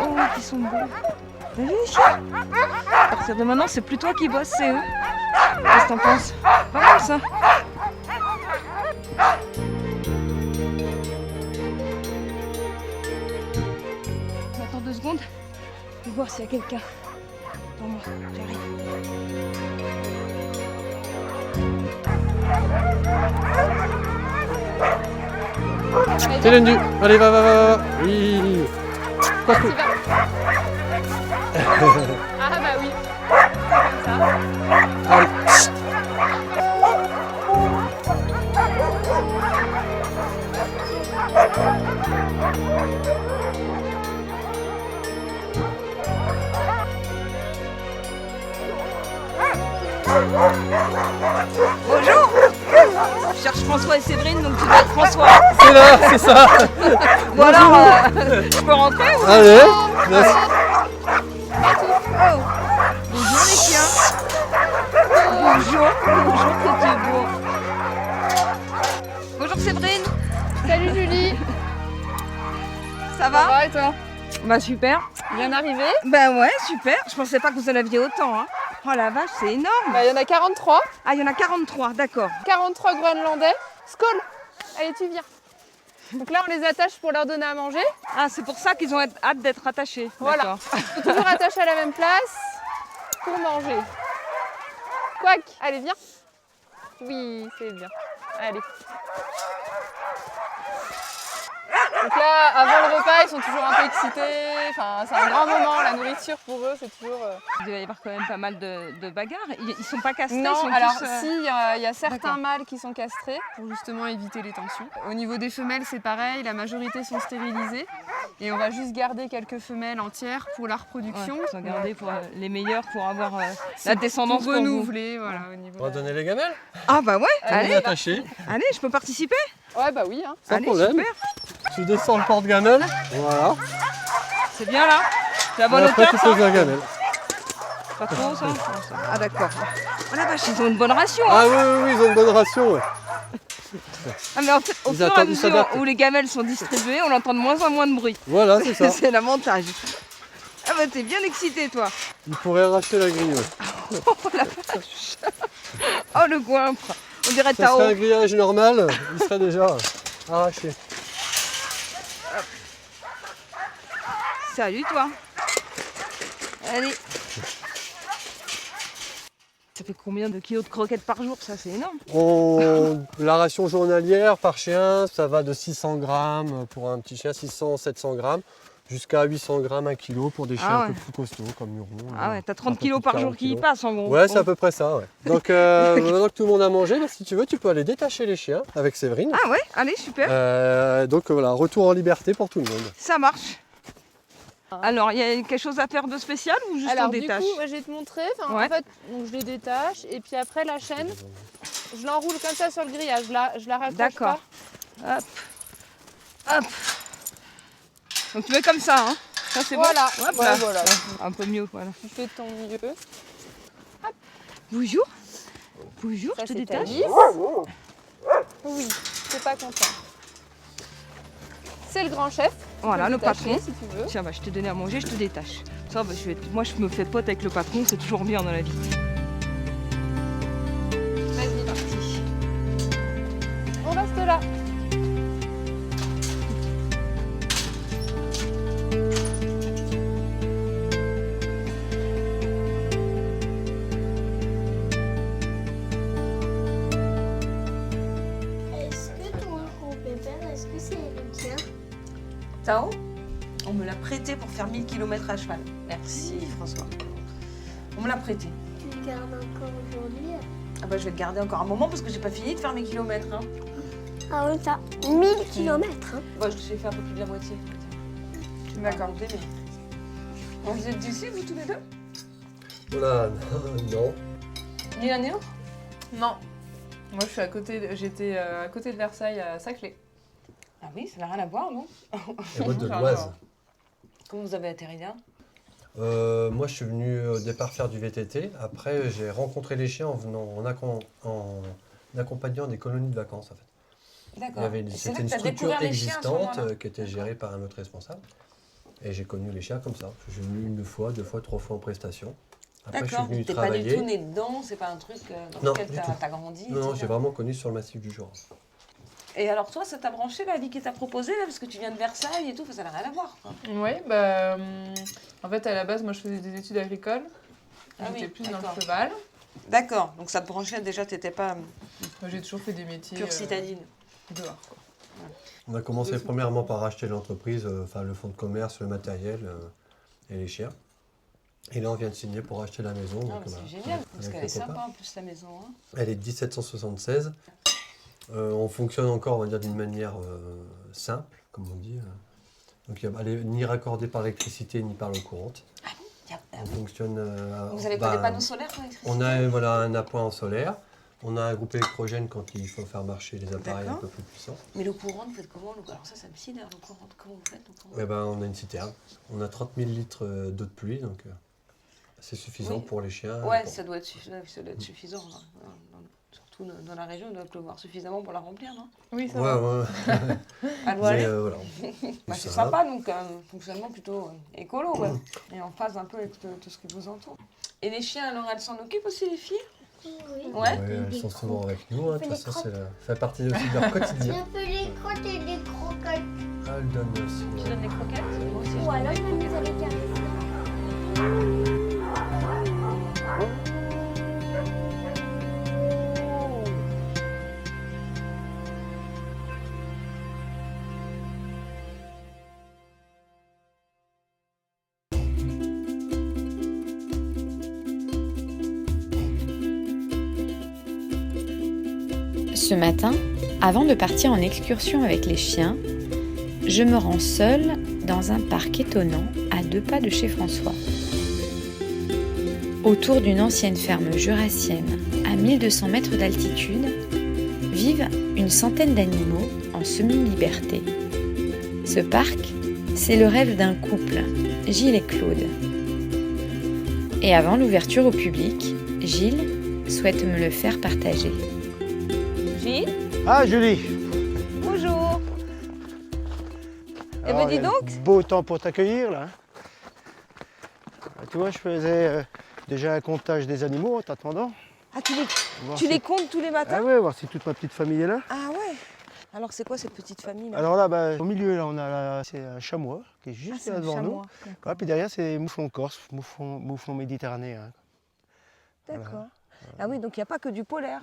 Oh, qui sont beaux. T'as vu les chiens? À partir de maintenant, c'est plus toi qui bosses, c'est eux. Qu'est-ce que t'en penses? Pas mal ça. Attends 2 secondes. Je vais voir s'il y a quelqu'un. Attends-moi, j'arrive. T'es Lundu. Allez, va. Oui. pas trop. Ah bah oui. Comme ça. Allez. Bonjour. Je cherche François et Séverine, donc tu dois être François. C'est là, c'est ça. Bon alors, je peux rentrer ou... Allez, merci. Oh. Bonjour les chiens. Bonjour, bonjour que tu es beau. Bonjour Séverine. Salut Julie. Ça va? Et toi? Bah super. Bien arrivé? Bah ouais, super. Je pensais pas que vous en aviez autant. Hein. Oh la vache, c'est énorme. Bah il y en a 43. Ah, il y en a 43, d'accord. 43 Groenlandais. Skål. Allez, tu viens. Donc là, on les attache pour leur donner à manger. Ah, c'est pour ça qu'ils ont hâte d'être attachés. Voilà. D'accord. Faut toujours attacher à la même place pour manger. Quack. Allez, viens. Oui, c'est bien. Allez. Donc là, avant le repas, ils sont toujours un peu excités. Enfin, c'est un grand moment. La nourriture pour eux, c'est toujours. Il doit y avoir quand même pas mal de bagarres. Ils sont pas castrés. Non, ils sont alors tous, si, il y a certains D'accord. mâles qui sont castrés pour justement éviter les tensions. Au niveau des femelles, c'est pareil. La majorité sont stérilisées. Et on va juste garder quelques femelles entières pour la reproduction. Ouais, ils ont gardé pour les meilleurs pour avoir la C'est descendance pour pour vous. renouveler, voilà, au niveau On va de la- donner les gamelles. Ah bah ouais. On est Allez, attaché. allez, je peux participer. Ouais, bah oui. Hein. Sans Allez, problème. super. Tu descends le porte-gamelle. Voilà. C'est bien là. C'est la Et bonne après, hauteur tu ça. poses la gamelle. Pas trop ça. Ah d'accord. Oh la vache, ils ont une bonne ration. Hein. Ah oui, oui, oui, ils ont une bonne ration. Ouais. Ah, mais en fait, au Ils fur et à attendent, ils mesure s'adaptent. où les gamelles sont distribuées, on entend de moins en moins de bruit. Voilà, c'est ça. C'est l'avantage. Ah bah t'es bien excité toi. Ils pourraient racheter la grille. Ouais. Oh la vache. Oh le goinfre. On dirait Ça Tao. serait un grillage normal, il serait déjà arraché. Salut toi. Allez. Ça fait combien de kilos de croquettes par jour? Ça c'est énorme. La ration journalière par chien, ça va de 600 grammes pour un petit chien, 600-700 grammes, jusqu'à 800 grammes, 1 kilo pour des chiens Ah un ouais. peu plus costauds comme Muron. Ah ouais, t'as un 30 peu kilos plus de par jour 40 qui y kilos. passent en gros. Ouais, c'est à peu près ça. Ouais. Donc maintenant que tout le monde a mangé, bah, si tu veux, tu peux aller détacher les chiens avec Séverine. Ah ouais, allez super. Donc voilà, retour en liberté pour tout le monde. Ça marche. Alors, il y a quelque chose à faire de spécial ou juste Alors on du détache? coup, moi, je vais te montrer. Enfin, Ouais. En fait, donc, je les détache et puis après la chaîne, je l'enroule comme ça sur le grillage. Je la raccroche D'accord. pas. Hop. Hop. Donc tu mets comme ça, hein? Ça c'est Voilà. bon. Hop Ouais, là. voilà. Un peu mieux, voilà. Tu fais de ton mieux. Bonjour. Bonjour, Ça, je te c'est ta détache. vis. Oui, c'est pas content. C'est le grand chef. Tu Voilà, peux le détacher, patron. si tu veux. Tiens, bah, je t'ai donné à manger, je te détache. Ça, bah, moi, je me fais pote avec le patron, c'est toujours bien dans la vie. Vas-y. Parti. On reste là. Est-ce que ton gros pépère, est-ce que c'est le tien? Tao, on me l'a prêté pour faire 1000 km à cheval. Merci François. On me l'a prêté. Tu le gardes encore aujourd'hui? Ah bah je vais le garder encore un moment parce que j'ai pas fini de faire mes kilomètres. Hein. Ah oui, t'as 1000 km. Hein. Bah, j'ai fait un peu plus de la moitié. D'accord. Mais... Bon, vous êtes d'ici, vous tous les deux? Voilà, non. Ni l'un ni l'autre? Non. Moi, je suis à côté. J'étais à côté de Versailles, à Saclay. Ah oui, ça n'a rien à voir, non? Et moi de l'Oise. Comment vous avez atterri là? Moi, je suis venu au départ faire du VTT. Après, j'ai rencontré les chiens en venant en accompagnant des colonies de vacances. En fait. D'accord. C'était une structure existante qui était gérée par un autre responsable. Et j'ai connu les chiens comme ça. Je suis venu une fois, 2 fois, 3 fois en prestation. Après, je suis venu t'es pas du travailler. tout né dedans, c'est pas un truc dans Non, lequel du t'as tout. grandi? Non, etc. j'ai vraiment connu sur le massif du Jura. Et alors toi, ça t'a branché la vie qui t'a proposée là, parce que tu viens de Versailles et tout, ça n'a rien à voir. Quoi. Oui, bah, en fait, à la base, moi, je faisais des études agricoles. Ah J'étais oui, plus dans d'accord. le cheval. D'accord, donc ça te branchait déjà, t'étais pas Moi, j'ai toujours fait des métiers pure citadine. dehors. Quoi. On a commencé premièrement par acheter l'entreprise, enfin le fonds de commerce, le matériel et les chiens. Et là, on vient de signer pour acheter la maison. Ah, c'est génial, parce qu'elle est sympa en plus la maison. Hein. Elle est de 1776. On fonctionne encore, on va dire, d'une manière simple, comme on dit. Donc elle n'est ni raccordée par l'électricité ni par l'eau courante. On fonctionne. Vous avez pas des panneaux solaires pour l'électricité? On a voilà, un appoint en solaire. On a un groupe électrogène quand il faut faire marcher les appareils un peu plus puissants. Mais l'eau courante, vous faites comment? Alors ça me sidère, l'eau courante. Comment vous faites l'eau courante? Eh ben, on a une citerne. On a 30 000 litres d'eau de pluie, donc c'est suffisant pour les chiens. Ouais, ça doit être suffisant. Surtout dans la région, il doit pleuvoir suffisamment pour la remplir, non? Oui, ça va. Ouais. Elle doit aller. Voilà. C'est sympa, donc un fonctionnement plutôt écolo, ouais. Et en phase un peu avec tout ce qui vous entoure. Et les chiens, alors elles s'en occupent aussi, les filles? Oui. Ouais. Elles sont souvent avec nous, hein. De toute façon, ça fait partie aussi de leur quotidien. On peut les crotter des croquettes. Ah, elles donnent aussi. Tu donnes des croquettes? Moi aussi, Ou alors je vais nous avec Ce matin, avant de partir en excursion avec les chiens, je me rends seule dans un parc étonnant à 2 pas de chez François. Autour d'une ancienne ferme jurassienne à 1200 mètres d'altitude, vivent une centaine d'animaux en semi-liberté. Ce parc, c'est le rêve d'un couple, Gilles et Claude. Et avant l'ouverture au public, Gilles souhaite me le faire partager. Gilles? Ah, Julie! Bonjour. Eh ben dis donc. Beau temps pour t'accueillir là. Tu vois, je faisais déjà un comptage des animaux en t'attendant. Ah, tu les comptes tous les matins? Ah ouais, voir si toute ma petite famille est là. Ah ouais. Alors c'est quoi cette petite famille là? Alors là, au milieu, là, on a c'est un chamois qui est juste là devant nous. Ouais, puis derrière, c'est mouflon corse, mouflon méditerranéen. D'accord. Voilà. Ah oui, donc il n'y a pas que du polaire.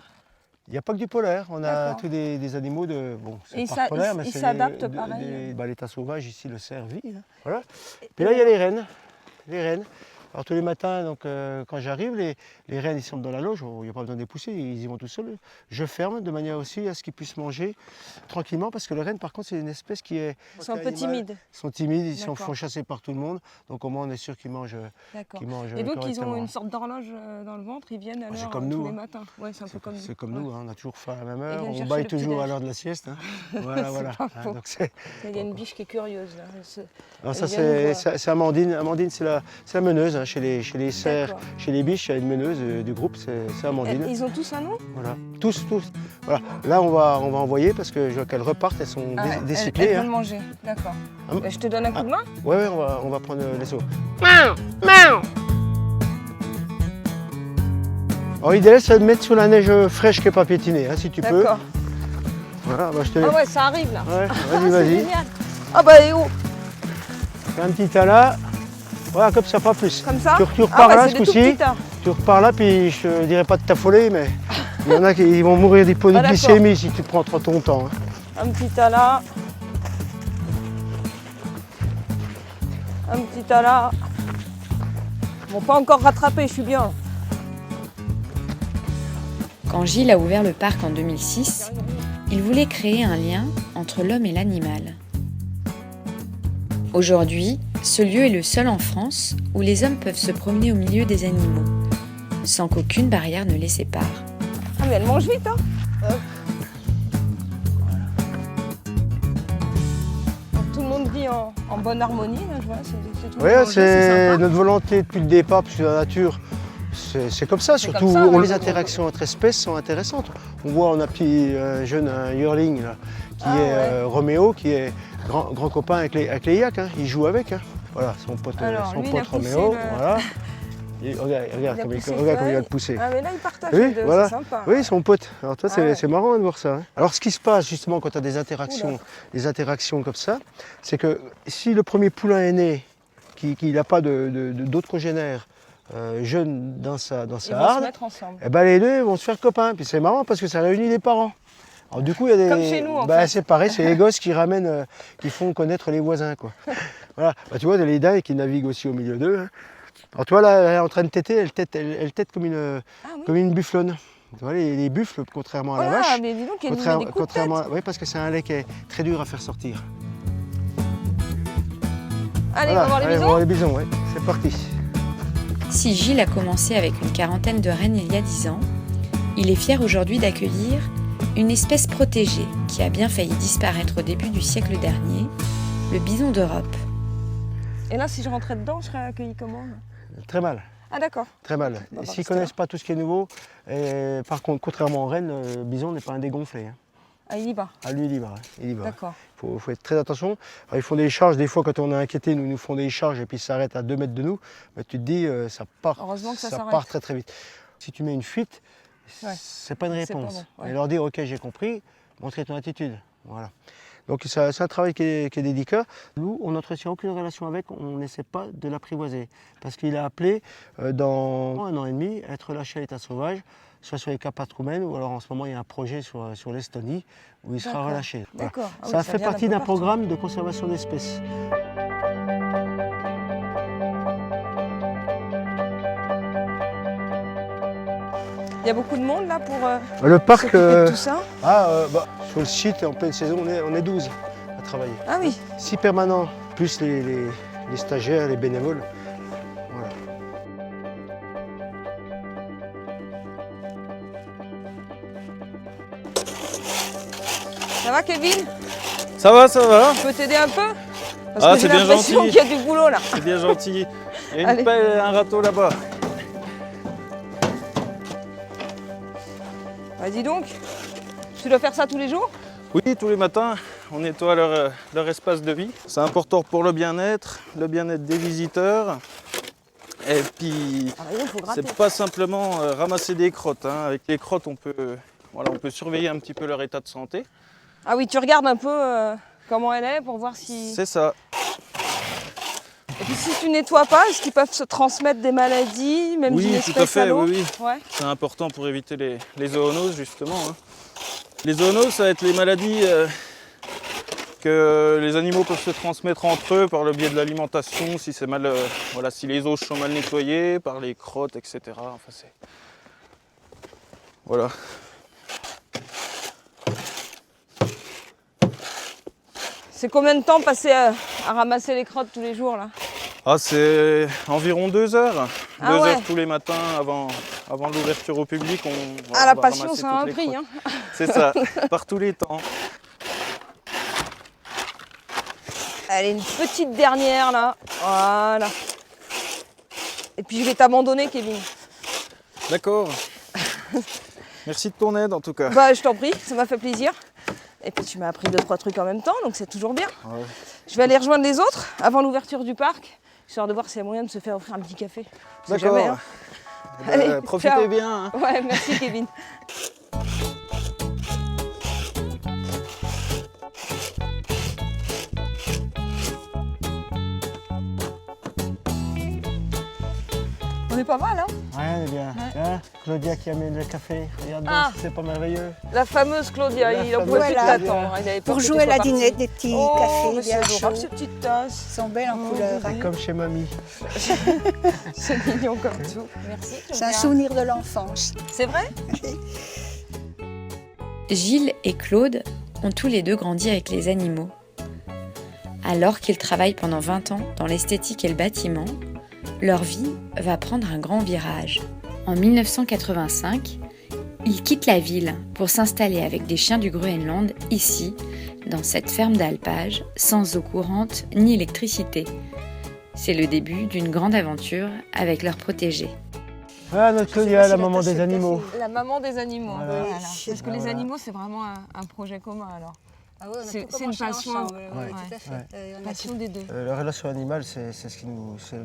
Il n'y a pas que du polaire, on a tous des animaux de. Bon, et c'est pas polaire, mais ils c'est s'adaptent pareil. l'état sauvage, ici, le cerf vit. Hein. Voilà. Puis là, il y a les rennes. Les rennes. Alors tous les matins, donc, quand j'arrive, les rennes ils sont dans la loge, il n'y a pas besoin de les pousser, ils y vont tout seuls. Je ferme de manière aussi à ce qu'ils puissent manger tranquillement, parce que le renne, par contre, c'est une espèce qui est... Ils sont un peu timides. Ils sont timides, ils se font chasser par tout le monde, donc au moins on est sûr qu'ils mangent. D'accord. Et donc ils ont une sorte d'horloge dans le ventre, ils viennent à l'heure tous les matins. Ouais, c'est un peu comme nous. C'est comme nous, hein, on a toujours faim à la même heure, on baille toujours à l'heure de la sieste. Hein. Voilà, voilà. Hein, donc il y a une biche qui est curieuse là. Alors ça c'est Amandine. Amandine c'est la meneuse hein, chez les cerfs, chez les biches, il y a une meneuse du groupe, c'est Amandine. Ils ont tous un nom? Voilà, tous. Voilà. Là on va envoyer parce que je vois qu'elles repartent, elles sont décyclées. Elles veulent manger, d'accord. Je te donne un coup de main? Ouais, on va prendre les seaux. Alors l'idéal c'est de mettre sous la neige fraîche qui n'est pas piétinée, hein, si tu peux. D'accord. Voilà, bah, je te... Ah ouais, ça arrive là. Ouais, vas-y. Ah bah et oh. Fais un petit tas là. Voilà, comme ça, pas plus. Comme ça? Tu repars là ce coup-ci. Tu repars là, puis je ne dirais pas de t'affoler, mais il y en a qui vont mourir d'hypoglycémie si tu te prends trop ton temps. Hein. Un petit tas là. Un petit tas là. Bon, pas encore rattrapé, je suis bien. Quand Gilles a ouvert le parc en 2006, il voulait créer un lien entre l'homme et l'animal. Aujourd'hui, ce lieu est le seul en France où les hommes peuvent se promener au milieu des animaux, sans qu'aucune barrière ne les sépare. Ah mais elle mange vite, hein. Tout le monde vit en bonne harmonie, là, je vois. Oui, c'est notre volonté depuis le départ, puisque la nature, c'est comme ça. Surtout comme ça, où les interactions entre espèces sont intéressantes. On voit, on a petit jeune yearling là, qui est Roméo, qui est grand copain avec les yaks, hein. Il joue avec. Hein. Voilà, son pote Roméo. Voilà. Et regarde comme il va le pousser. Ah mais là il partage oui, deux, voilà. c'est sympa. Oui, son pote. Alors toi, c'est marrant de voir ça. Hein. Alors ce qui se passe justement quand tu as des interactions comme ça, c'est que si le premier poulain est né, qu'il n'a pas d'autres congénères jeunes dans sa harde, se mettre ensemble. Eh ben, les deux vont se faire copains. Puis c'est marrant parce que ça réunit les parents. Alors du coup, il y a des... Comme chez nous, en fait. C'est pareil, c'est les gosses qui ramènent, qui font connaître les voisins, quoi. Voilà. Tu vois, les dindes qui naviguent aussi au milieu d'eux. Hein. Alors toi, là, elle est en train de téter, elle tète comme une bufflonne. Tu vois, les buffles, contrairement à la vache, mais dis donc, il y a des coups de tête. oui, parce que c'est un lait qui est très dur à faire sortir. Allez, on va voir les allez, bisons. on va voir les bisons, ouais. C'est parti. Si Gilles a commencé avec une quarantaine de rennes il y a 10 ans, il est fier aujourd'hui d'accueillir une espèce protégée qui a bien failli disparaître au début du siècle dernier, le bison d'Europe. Et là, si je rentrais dedans, je serais accueillie comment là? Très mal. Ah d'accord. Très mal. S'ils ne connaissent pas tout ce qui est nouveau, et, par contre, contrairement aux rennes, le bison n'est pas un dégonflé. Hein. Ah, il y va. Ah, lui, il y va. Il y va. D'accord. Il faut être très attention. Alors, ils font des charges, des fois, quand on est inquiété, nous font des charges et puis ils s'arrêtent à 2 mètres de nous. Mais tu te dis, ça part. Heureusement que ça s'arrête. part très très vite. Si tu mets une fuite, c'est pas une réponse. Pas bon, ouais. Et leur dire, ok, j'ai compris, montrer ton attitude. Voilà. Donc c'est un travail qui est délicat. Nous, on n'entretient aucune relation avec, on n'essaie pas de l'apprivoiser. Parce qu'il a appelé, dans 1 an et demi, à être lâché à l'état sauvage, soit sur les Carpates roumaines, ou alors en ce moment il y a un projet sur l'Estonie, où il sera relâché. Voilà. D'accord. Ah oui, ça fait vient partie peu d'un partout. programme de conservation d'espèces. Il y a beaucoup de monde là pour Le parc, s'occuper de tout ça. sur le site, en pleine saison, on est 12 à travailler. Ah oui. 6 permanents, plus les stagiaires, les bénévoles. Voilà. Ça va Kevin? Ça va, ça va. Je peux t'aider un peu? Parce Ah, que j'ai c'est bien l'impression gentil. qu'il y a du boulot là. C'est bien gentil. Il y a Allez. une pelle et un râteau là-bas. Bah dis donc, tu dois faire ça tous les jours? Oui, tous les matins, on nettoie leur espace de vie. C'est important pour le bien-être des visiteurs. Et puis, c'est pas simplement ramasser des crottes. Hein. Avec les crottes, on peut surveiller un petit peu leur état de santé. Ah oui, tu regardes un peu comment elle est pour voir si... C'est ça. Et puis si tu nettoies pas, est-ce qu'ils peuvent se transmettre des maladies, même d'une Oui, espèce tout à fait, à l'autre? oui. Ouais. C'est important pour éviter les zoonoses, justement. Hein. Les zoonoses, ça va être les maladies que les animaux peuvent se transmettre entre eux par le biais de l'alimentation, si c'est mal, si les os sont mal nettoyés, par les crottes, etc. Enfin, c'est... Voilà. C'est combien de temps passé à ramasser les crottes tous les jours là? Ah, c'est environ 2 heures. Ah 2 ouais. heures tous les matins avant l'ouverture au public. Ah, la va passion, ramasser ça a un toutes les prix. crottes. Hein. C'est ça, par tous les temps. Allez, une petite dernière là. Voilà. Et puis je vais t'abandonner, Kevin. D'accord. Merci de ton aide en tout cas. Bah, je t'en prie, ça m'a fait plaisir. Et puis tu m'as appris 2-3 trucs en même temps, donc c'est toujours bien. Ouais. Je vais aller rejoindre les autres avant l'ouverture du parc, histoire de voir s'il y a moyen de se faire offrir un petit café. On sait D'accord. jamais, hein. Eh ben, Allez, profitez ciao. bien. Hein. Ouais, merci Kevin. On est pas mal, hein? Ouais, on est bien. Hein, Claudia qui amène le café. Regarde Ah. donc, c'est pas merveilleux. La fameuse Claudia, La il en fameuse pouvait plus de Claudia. l'attendre. Il avait peur Pour que jouer tu à la sois dinette, parti. des petits Oh, cafés mais bien c'est adorable chauds. ces petites tasses. Ils sont belles en couleur. hein. Comme chez mamie. C'est mignon comme tout. Merci. C'est un souvenir de l'enfance. C'est vrai? Gilles et Claude ont tous les deux grandi avec les animaux. Alors qu'ils travaillent pendant 20 ans dans l'esthétique et le bâtiment, leur vie va prendre un grand virage. En 1985, ils quittent la ville pour s'installer avec des chiens du Groenland ici, dans cette ferme d'alpage, sans eau courante ni électricité. C'est le début d'une grande aventure avec leurs protégés. Ah, notre Claudia, la maman des animaux. La maman des animaux. Voilà. Voilà. Parce que les Voilà. animaux, c'est vraiment un projet commun alors. Ah ouais, on a C'est beaucoup une marché passion. ensemble, Ouais. tout à fait. Ouais. On a Passion des deux. La relation animale, c'est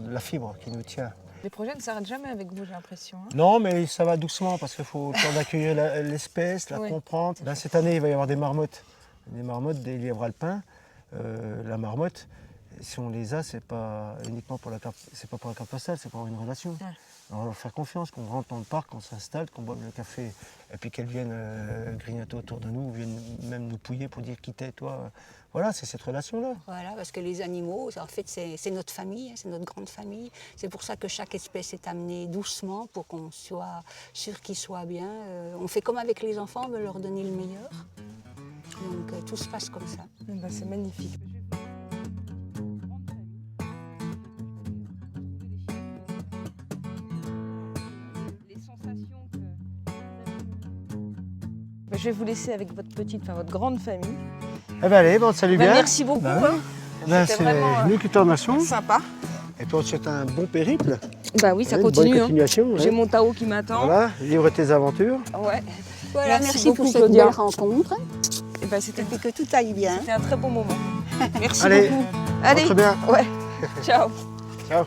la fibre qui nous tient. Les projets ne s'arrêtent jamais avec vous, j'ai l'impression. Hein. Non, mais ça va doucement parce qu'il faut le temps d'accueillir l'espèce, la Oui. comprendre. Là, cette année, il va y avoir des marmottes. Des marmottes, des lièvres alpins, la marmotte. si on les a, c'est pas uniquement pour la carte, c'est pas pour la carte postale, c'est pour une relation. Ouais. Alors, on va leur faire confiance, qu'on rentre dans le parc, qu'on s'installe, qu'on boive le café, et puis qu'elles viennent grignoter autour de nous, viennent même nous pouiller pour dire qui t'es, toi. Voilà, c'est cette relation-là. Voilà, parce que les animaux, en fait, c'est notre famille, c'est notre grande famille. C'est pour ça que chaque espèce est amenée doucement pour qu'on soit sûr qu'ils soient bien. On fait comme avec les enfants, on veut leur donner le meilleur. Donc tout se passe comme ça. Ben, c'est magnifique. Je vais vous laisser avec votre petite, enfin votre grande famille. Eh ben allez, bon, salut bien. Merci beaucoup. Bah, oui. Ben, C'était c'est vraiment nous qui te remercions. sympa. Et puis on te souhaite un bon périple. Bah oui, ça Bonne continue. continuation. J'ai mon Tao qui m'attend. Voilà, livre tes aventures. Ouais. Voilà, merci beaucoup, pour cette Claudia. belle rencontre. Et ben, c'était que tout aille bien. un très bon moment. Merci Allez, beaucoup. Allez, rentre bien. ouais. Ciao. Ciao.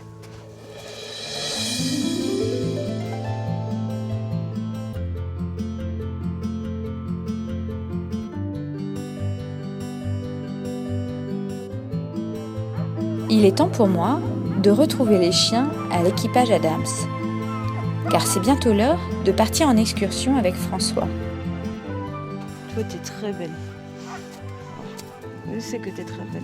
Il est temps pour moi de retrouver les chiens à l'équipage Adams, car c'est bientôt l'heure de partir en excursion avec François. Toi, t'es très belle. Je sais que t'es très belle.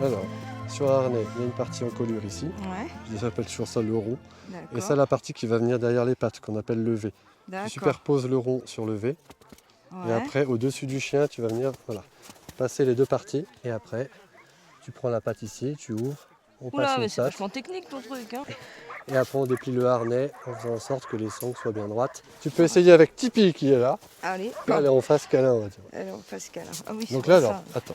Alors, sur l'harnais, il y a une partie en colure ici. Ouais. J'appelle toujours ça le rond. D'accord. Et ça, la partie qui va venir derrière les pattes, qu'on appelle le V. D'accord. Tu superposes le rond sur le V. Et Ouais. après, au-dessus du chien, tu vas venir passer les deux parties. Et après, tu prends la patte ici, tu ouvres, on Oula, passe mais une c'est patte. vachement technique ton truc. Hein. Et après, on déplie le harnais en faisant en sorte que les sangles soient bien droites. Tu peux essayer avec Tipeee qui est là. Allez. Allez, on fasse câlin, on va dire. Allez, on fasse câlin. Ah oui, Donc c'est là, pour alors, ça. attends.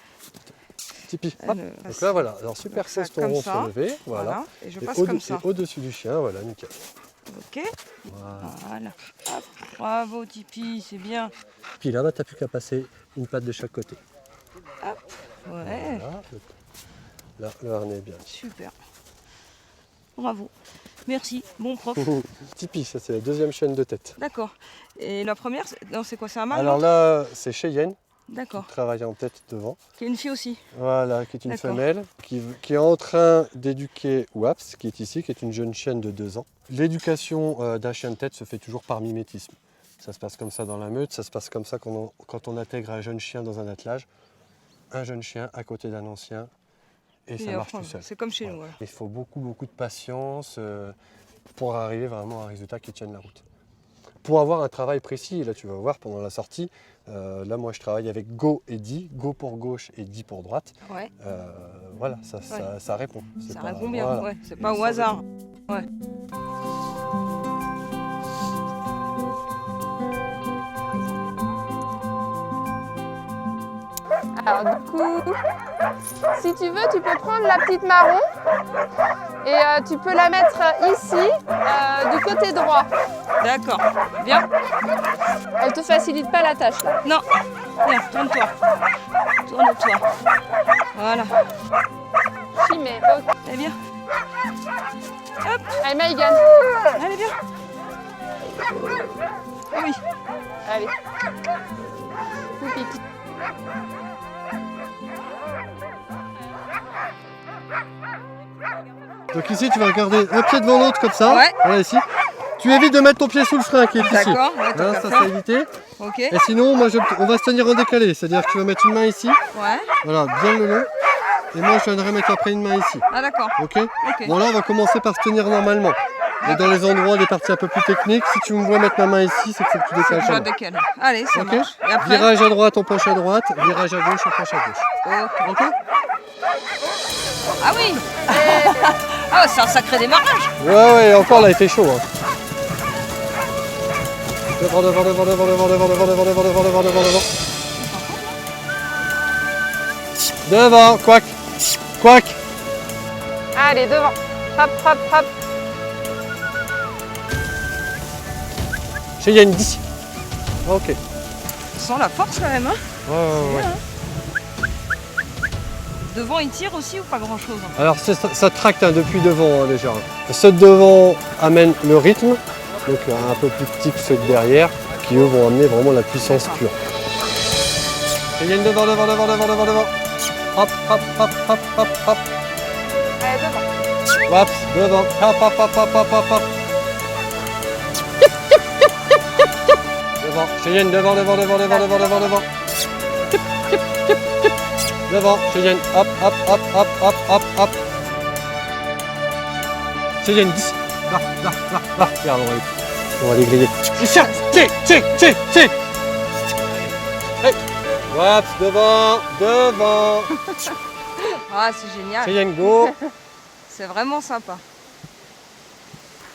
Tipeee. Elle Hop. passe Donc là, voilà. Alors, superpose ton comme rond ça. sur le V. Voilà. Voilà. Et je passe au- comme ça. Et au-dessus du chien, voilà, nickel. Ok. Voilà. Voilà. Hop. Bravo Tipeee, c'est bien. Puis là-bas, tu n'as plus qu'à passer une patte de chaque côté. Hop. Ouais. Voilà. Là, le harnais est bien. Super. Bravo. Merci. Bon prof. Tipeee, ça c'est la deuxième chaîne de tête. D'accord. Et la première, non, c'est quoi? C'est un mâle? Alors là, c'est Cheyenne D'accord. qui travaille en tête devant. Qui est une fille aussi. Voilà, qui est une D'accord. femelle, qui est en train d'éduquer Waps, qui est ici, qui est une jeune chienne de 2 ans. L'éducation d'un chien de tête se fait toujours par mimétisme. Ça se passe comme ça dans la meute, ça se passe comme ça quand on intègre un jeune chien dans un attelage. Un jeune chien à côté d'un ancien, et ça marche tout seul. C'est comme chez nous. Voilà. Voilà. Il faut beaucoup de patience pour arriver vraiment à un résultat qui tienne la route. Pour avoir un travail précis, et là tu vas voir pendant la sortie, là moi je travaille avec Go et Di, Go pour gauche et Di pour droite. Ouais. Voilà, ça répond. C'est Ça pas- répond bien. voilà. Ouais. C'est pas au hasard. Ouais. Alors du coup, si tu veux, tu peux prendre la petite marron et tu peux la mettre ici, du côté droit. D'accord. Bien. Elle te facilite pas la tâche là. Non. Viens, tourne-toi. Tourne-toi. Voilà. Chimée. Ok. Allez, bien. Allez, Maïgan. Allez, bien. Oui. Allez. Poupique. Donc ici tu vas regarder un pied devant l'autre comme ça. Ouais. Voilà ici. Tu évites de mettre ton pied sous le frein qui est ici. D'accord. Ouais, tant Voilà, qu'à ça faire. c'est évité. Ok. Et sinon, on va se tenir en décalé. C'est-à-dire que tu vas mettre une main ici. Ouais. Voilà, bien le long. Et moi je viendrai mettre après une main ici. Ah d'accord. Ok. Ok. Bon là on va commencer par se tenir normalement. Et dans les endroits, des parties un peu plus techniques, si tu me vois mettre ma main ici, c'est que tu décales Je ta main. décale. Allez, ça Ok. marche. Et après Virage à droite, on penche à droite. Virage à gauche, on penche à gauche. Ok. Ok. Ah oui. Ah, c'est un sacré démarrage. Ouais, encore là, il fait chaud. Hein. Devant, devant, devant, devant, devant, devant, devant, devant, devant, devant, devant, devant, devant. Devant, couac, couac. Allez, devant. Hop, hop, hop. Cheyenne 10. Ok. Sans la force quand même. Hein. Ouais. Bien, hein. Devant, il tire aussi ou pas grand chose? Alors ça tracte depuis devant déjà. Ceux de devant amènent le rythme, donc un peu plus petits que ceux de derrière, qui eux vont amener vraiment la puissance pure. Cheyenne devant, devant, devant, devant, devant, devant. hop, hop, hop, hop, hop, hop. Allez, devant. Waps, devant, hop, hop, hop, hop, hop, hop, hop. Devant, Cheyenne, devant, devant, devant, devant, devant, devant, devant. Devant, Cheyenne, hop, hop, hop, hop, hop, hop, hop. Cheyenne, 10. Là, là, là, là. Regarde, on va les griller. Tiens, tiens. Hey. Waps, devant, devant. Ah, c'est génial. Cheyenne, go. C'est vraiment sympa.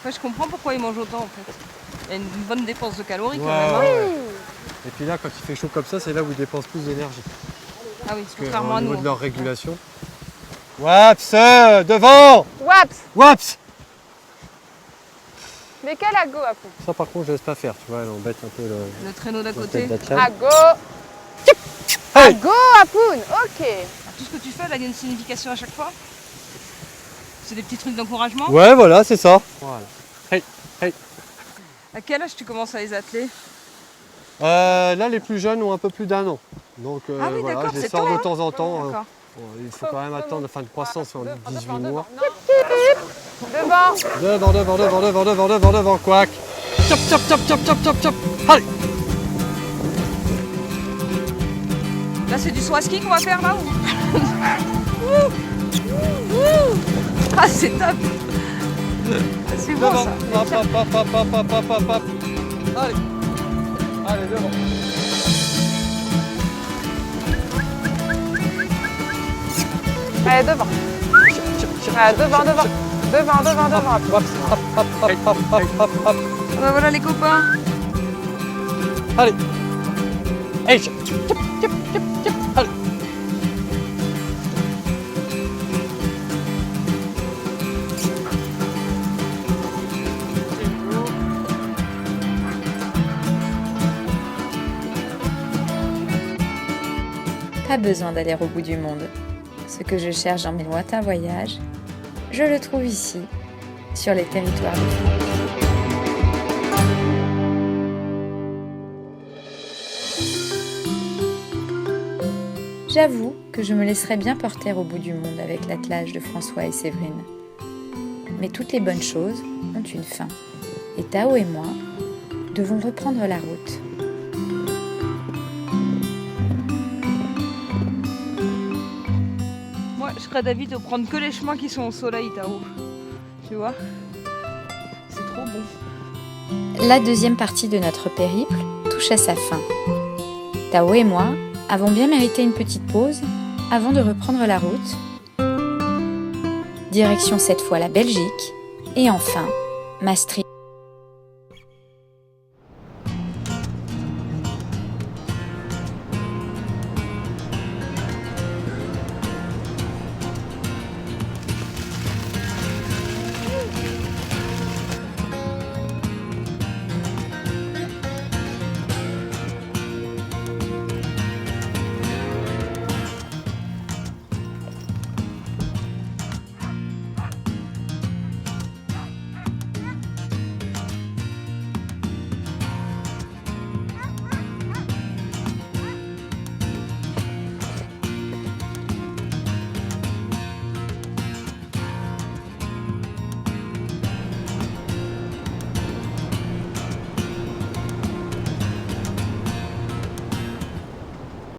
Moi, je comprends pourquoi ils mangent autant en fait. Il y a une bonne dépense de calories quand même. Hein. Ouais. Et puis là, quand il fait chaud comme ça, c'est là où ils dépensent plus d'énergie. Ah oui, Parce que contrairement au à niveau nous. de leur régulation. Waps, devant. Waps. Waps. Mais quel à go à coup? Ça par contre, je laisse pas faire, tu vois, elle embête un peu Le traîneau d'à la côté. tête d'Atcham. À go. Hey. À go Apoun. Ok. Tout ce que tu fais là, il y a une signification à chaque fois. C'est des petits trucs d'encouragement. Ouais, voilà, c'est ça. Voilà. Hey, hey. À quel âge tu commences à les atteler? Là, les plus jeunes ont un peu plus d'1 an. Donc Ah oui, voilà, d'accord, je les c'est sors tôt, de hein. temps en temps. D'accord. Bon, il faut quand même attendre la fin de croissance en 18 mois. Devant. Devant, devant, devant, devant, devant, devant, devant, quack. Chop, chop, chop, chop, chop, chop, chop. Allez. Là, c'est du swaski qu'on va faire là ou... Ah, c'est top. C'est bon Devant. ça. Hop, hop, hop, hop, hop, hop, hop, hop, hop. Allez. Allez, devant. Allez, devant. Allez, devant, devant. Devant, devant, devant. Hop, hop, hop, hop, hop, hop, hop, hop. Ah bah voilà les copains. Allez. Hey, chop, chop, chop, chop, chop. Allez. Pas besoin d'aller au bout du monde. Ce que je cherche dans mes lointains voyages, je le trouve ici, sur les territoires de France. J'avoue que je me laisserais bien porter au bout du monde avec l'attelage de François et Séverine. Mais toutes les bonnes choses ont une fin. Et Tao et moi devons reprendre la route. Moi, je serais d'avis de prendre que les chemins qui sont au soleil, Tao. Tu vois? C'est trop bon. La deuxième partie de notre périple touche à sa fin. Tao et moi avons bien mérité une petite pause avant de reprendre la route. Direction cette fois la Belgique et enfin Maastricht.